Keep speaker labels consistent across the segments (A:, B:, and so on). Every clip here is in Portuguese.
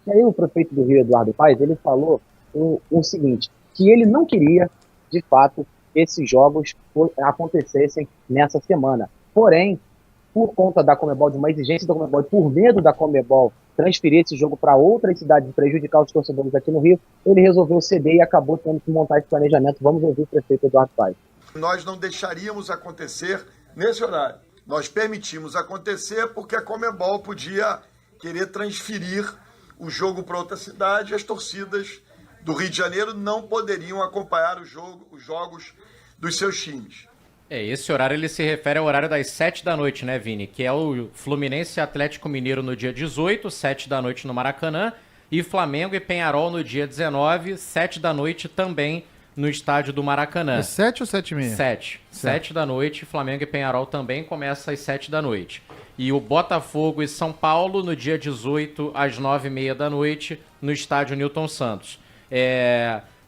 A: E aí o prefeito do Rio, Eduardo Paes, ele falou o seguinte, que ele não queria, de fato, que esses jogos acontecessem nessa semana. Porém, por conta da Conmebol, de uma exigência da Conmebol, e por medo da Conmebol transferir esse jogo para outras cidades e prejudicar os torcedores aqui no Rio, ele resolveu ceder e acabou tendo que montar esse planejamento. Vamos ouvir o prefeito Eduardo Paes.
B: Nós não deixaríamos acontecer nesse horário. Nós permitimos acontecer porque a Conmebol podia querer transferir o jogo para outra cidade e as torcidas do Rio de Janeiro não poderiam acompanhar os jogos dos seus times.
C: Esse horário ele se refere ao horário das 7 da noite, né, Vini? Que é o Fluminense e Atlético Mineiro no dia 18, 7 da noite no Maracanã, e Flamengo e Penharol no dia 19, 7 da noite também no estádio do Maracanã.
D: É 7 ou 7h30?
C: 7. 7 da noite, Flamengo e Penharol também começa às 7 da noite. E o Botafogo e São Paulo no dia 18, às 9h30 da noite, no estádio Newton Santos.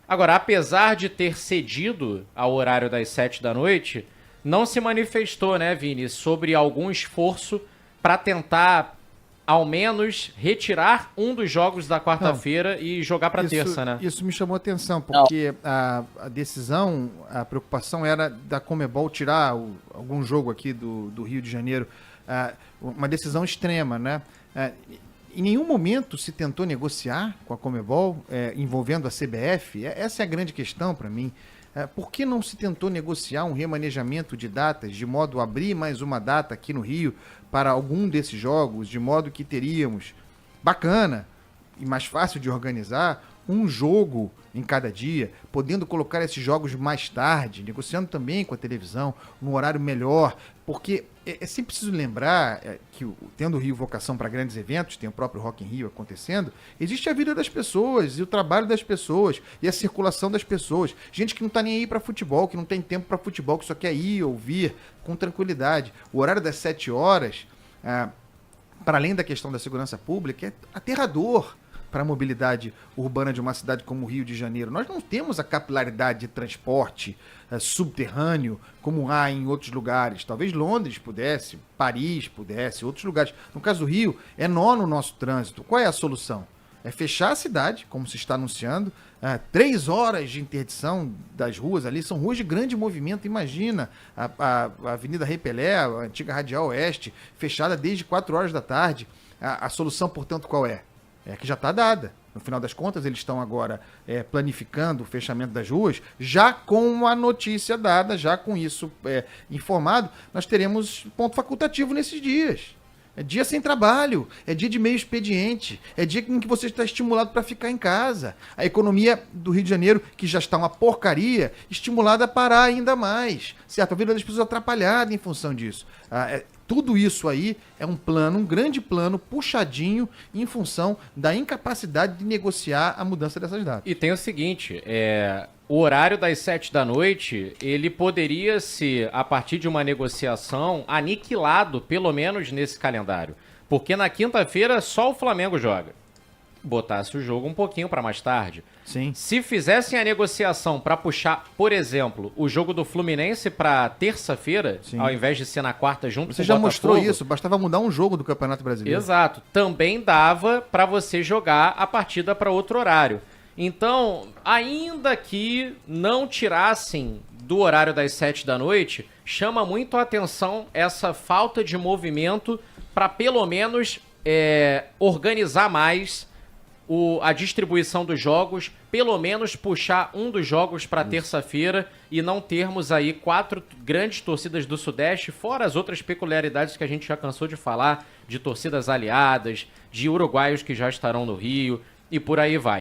C: Agora, apesar de ter cedido ao horário das 7 da noite, não se manifestou, né, Vini, sobre algum esforço para tentar, ao menos, retirar um dos jogos da quarta-feira e jogar para terça, né?
D: Isso me chamou a atenção, porque a decisão, a preocupação era da Conmebol tirar algum jogo aqui do Rio de Janeiro. Uma decisão extrema, né? Em nenhum momento se tentou negociar com a Conmebol, envolvendo a CBF. Essa é a grande questão para mim. Por que não se tentou negociar um remanejamento de datas, de modo a abrir mais uma data aqui no Rio para algum desses jogos, de modo que teríamos, bacana e mais fácil de organizar, um jogo em cada dia, podendo colocar esses jogos mais tarde, negociando também com a televisão, num horário melhor, porque é sempre preciso lembrar que, tendo o Rio vocação para grandes eventos, tem o próprio Rock in Rio acontecendo, existe a vida das pessoas, e o trabalho das pessoas, e a circulação das pessoas. Gente que não está nem aí para futebol, que não tem tempo para futebol, que só quer ir, ouvir, com tranquilidade. O horário das 7 horas, para além da questão da segurança pública, é aterrador para a mobilidade urbana de uma cidade como o Rio de Janeiro. Nós não temos a capilaridade de transporte subterrâneo como há em outros lugares. Talvez Londres pudesse, Paris pudesse, outros lugares. No caso do Rio, é nó no nosso trânsito. Qual é a solução? É fechar a cidade, como se está anunciando, 3 horas de interdição das ruas ali, são ruas de grande movimento, imagina, a Avenida Rei Pelé, a antiga Radial Oeste, fechada desde 4 horas da tarde. A solução, portanto, qual é? É que já está dada. No final das contas, eles estão agora planificando o fechamento das ruas, já com a notícia dada, já com isso informado, nós teremos ponto facultativo nesses dias. É dia sem trabalho, é dia de meio expediente, é dia em que você está estimulado para ficar em casa. A economia do Rio de Janeiro, que já está uma porcaria, estimulada a parar ainda mais. Certo? A vida das pessoas atrapalhada em função disso. Tudo isso aí é um plano, um grande plano, puxadinho em função da incapacidade de negociar a mudança dessas datas.
C: E tem o seguinte, o horário das 7 da noite, ele poderia ser, a partir de uma negociação, aniquilado, pelo menos nesse calendário. Porque na quinta-feira só o Flamengo joga. Botasse o jogo um pouquinho para mais tarde.
D: Sim.
C: Se fizessem a negociação para puxar, por exemplo, o jogo do Fluminense para terça-feira, ao invés de ser na quarta junto com o Botafogo...
D: Você já mostrou isso, bastava mudar um jogo do Campeonato Brasileiro.
C: Exato. Também dava para você jogar a partida para outro horário. Então, ainda que não tirassem do horário das 7 da noite, chama muito a atenção essa falta de movimento para pelo menos organizar mais a distribuição dos jogos, pelo menos puxar um dos jogos para terça-feira e não termos aí 4 grandes torcidas do Sudeste, fora as outras peculiaridades que a gente já cansou de falar, de torcidas aliadas, de uruguaios que já estarão no Rio e por aí vai.